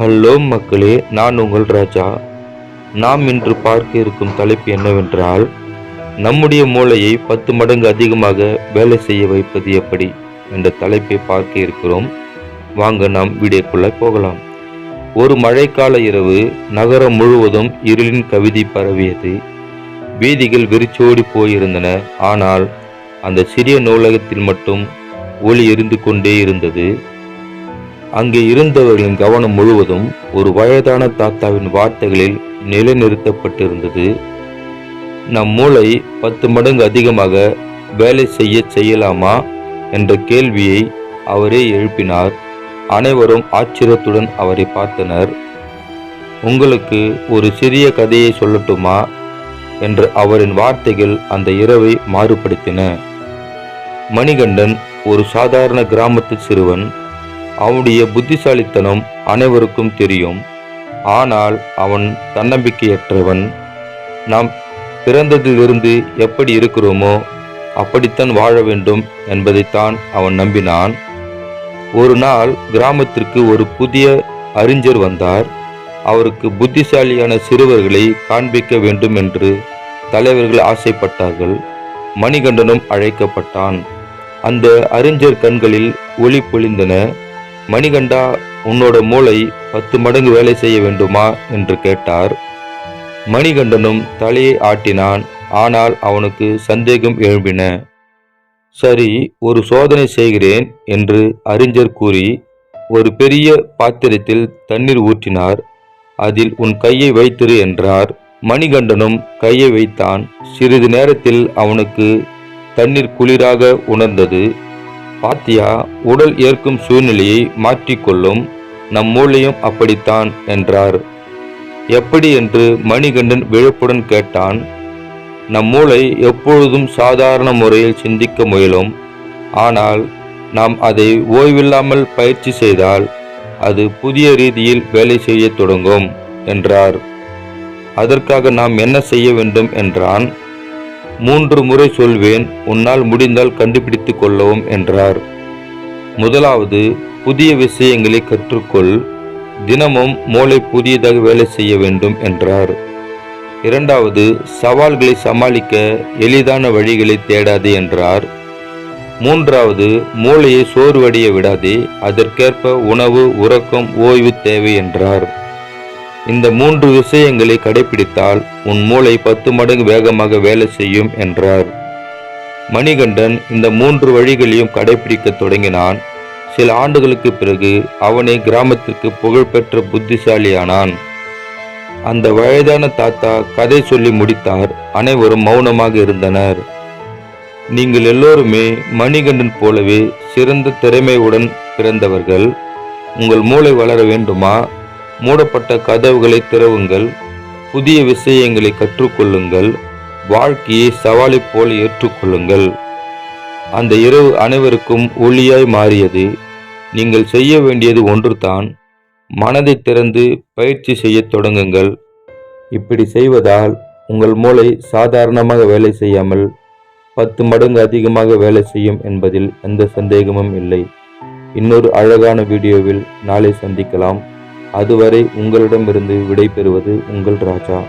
Hello மக்களே, நான் உங்கள் ராஜா. நாம் இன்று பார்க்க இருக்கும் தலைப்பு என்னவென்றால், நம்முடைய மூளையை 10 மடங்கு அதிகமாக வேலை செய்ய வைப்பது எப்படி என்ற தலைப்பை பார்க்க இருக்கிறோம். வாங்க நாம் வீடியோக்குள்ள போகலாம். ஒரு மழைக்கால இரவு நகரம் முழுவதும் இருளின் கவிதை பரவியது. வீதிகள் வெறிச்சோடி போயிருந்தன. ஆனால் அந்த சிறிய நூலகத்தில் மட்டும் ஒளி எரிந்து கொண்டே இருந்தது. அங்கே இருந்தவர்களின் கவனம் முழுவதும் ஒரு வயதான தாத்தாவின் வார்த்தைகளில் நிலைநிறுத்தப்பட்டிருந்தது. நம் மூளை 10 மடங்கு அதிகமாக வேலை செய்யலாமா என்ற கேள்வியை அவரே எழுப்பினார். அனைவரும் ஆச்சரியத்துடன் அவரை பார்த்தனர். உங்களுக்கு ஒரு சிறிய கதையை சொல்லட்டுமா என்ற அவரின் வார்த்தைகள் அந்த இரவை மாறுபடுத்தின. மணிகண்டன் ஒரு சாதாரண கிராமத்து சிறுவன். அவனுடைய புத்திசாலித்தனம் அனைவருக்கும் தெரியும். ஆனால் அவன் தன்னம்பிக்கையற்றவன். நாம் பிறந்ததிலிருந்து எப்படி இருக்கிறோமோ அப்படித்தான் வாழ வேண்டும் என்பதைத்தான் அவன் நம்பினான். ஒரு நாள் கிராமத்திற்கு ஒரு புதிய அறிஞர் வந்தார். அவருக்கு புத்திசாலியான சிறுவர்களை காண்பிக்க வேண்டும் என்று தலைவர்கள் ஆசைப்பட்டார்கள். மணிகண்டனும் அழைக்கப்பட்டான். அந்த அறிஞர் கண்களில் ஒளி பொழிந்தன. மணிகண்டா, உன்னோட மூளை 10 மடங்கு வேலை செய்ய வேண்டுமா என்று கேட்டார். மணிகண்டனும் தலையை ஆட்டினான். ஆனால் அவனுக்கு சந்தேகம் எழும்பின. சரி, ஒரு சோதனை செய்கிறேன் என்று அறிஞர் கூறி ஒரு பெரிய பாத்திரத்தில் தண்ணீர் ஊற்றினார். அதில் உன் கையை வைத்திரு என்றார். மணிகண்டனும் கையை வைத்தான். சிறிது நேரத்தில் அவனுக்கு தண்ணீர் குளிராக உணர்ந்தது. பாத்தியா, உடல் ஏற்கும் சூழ்நிலையை மாற்றிக்கொள்ளும். நம் மூளையும் அப்படித்தான் என்றார். எப்படி என்று மணிகண்டன் விழிப்புடன் கேட்டான். நம் மூளை எப்பொழுதும் சாதாரண முறையில் சிந்திக்க முயலும். ஆனால் நாம் அதை ஓய்வில்லாமல் பயிற்சி செய்தால் அது புதிய ரீதியில் வேலை செய்ய தொடங்கும் என்றார். அதற்காக நாம் என்ன செய்ய வேண்டும் என்றான். 3 முறை சொல்வேன், உன்னால் முடிந்தால் கண்டுபிடித்துக் கொள்ளவும் என்றார். முதலாவது, புதிய விஷயங்களை கற்றுக்கொள். தினமும் மூளை புதியதாக வேலை செய்ய வேண்டும் என்றார். இரண்டாவது, சவால்களை சமாளிக்க எளிதான வழிகளை தேடாதே என்றார். மூன்றாவது, மூளையை சோர்வடைய விடாதே. அதற்கேற்ப உணவு, உறக்கம், ஓய்வு தேவை என்றார். இந்த 3 விஷயங்களை கடைபிடித்தால் உன் மூளை 10 மடங்கு வேகமாக வேலை செய்யும் என்றார். மணிகண்டன் இந்த 3 வழிகளையும் கடைபிடிக்க தொடங்கினான். சில ஆண்டுகளுக்கு பிறகு அவனே கிராமத்திற்கு புகழ்பெற்ற புத்திசாலியானான். அந்த வயதான தாத்தா கதை சொல்லி முடித்தார். அனைவரும் மௌனமாக இருந்தனர். நீங்கள் எல்லோருமே மணிகண்டன் போலவே சிறந்த திறமையுடன் பிறந்தவர்கள். உங்கள் மூளை வளர வேண்டுமா? மூடப்பட்ட கதவுகளை திறவுங்கள். புதிய விஷயங்களை கற்றுக்கொள்ளுங்கள். வாழ்க்கையை சவாலை போல ஏற்றுக்கொள்ளுங்கள். அந்த இரவு அனைவருக்கும் ஒளியாய் மாறியது. நீங்கள் செய்ய வேண்டியது ஒன்றுதான், மனதை திறந்து பயிற்சி செய்ய தொடங்குங்கள். இப்படி செய்வதால் உங்கள் மூளை சாதாரணமாக வேலை செய்யாமல் 10 மடங்கு அதிகமாக வேலை செய்யும் என்பதில் எந்த சந்தேகமும் இல்லை. இன்னொரு அழகான வீடியோவில் நாளை சந்திக்கலாம். அதுவரை உங்களிடமிருந்து விடை பெறுவது உங்கள் ராஜா.